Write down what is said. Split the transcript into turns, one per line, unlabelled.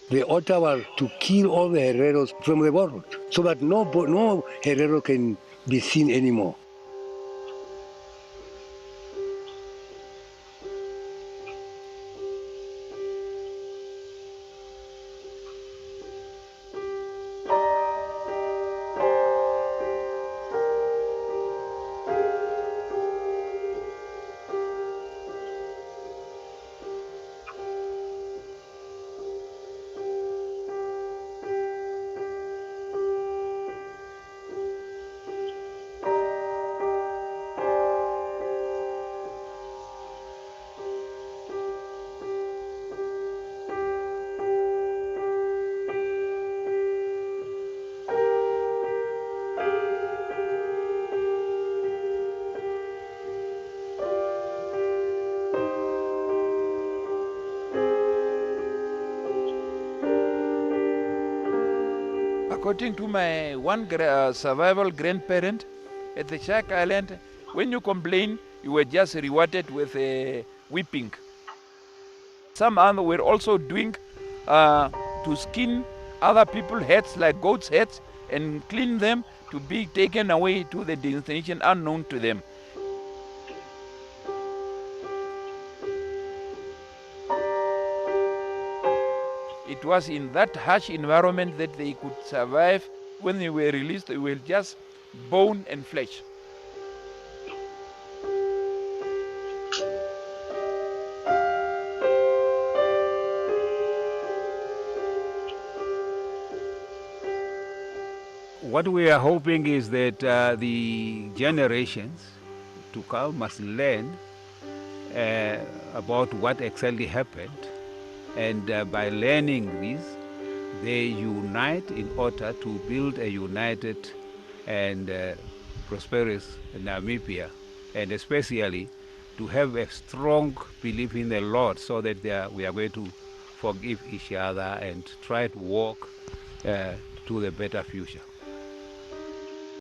The order was to kill all the Hereros from the world so that no Herero can be seen anymore.
According to my one survival grandparent at the Shark Island, when you complain, you were just rewarded with a whipping. Some other were also doing to skin other people's heads, like goats' heads, and clean them to be taken away to the destination unknown to them. It was in that harsh environment that they could survive. When they were released, they were just bone and flesh.
What we are hoping is that the generations to come must learn about what exactly happened, and by learning this, they unite in order to build a united and prosperous Namibia, and especially to have a strong belief in the Lord, so that we are going to forgive each other and try to walk to the better future.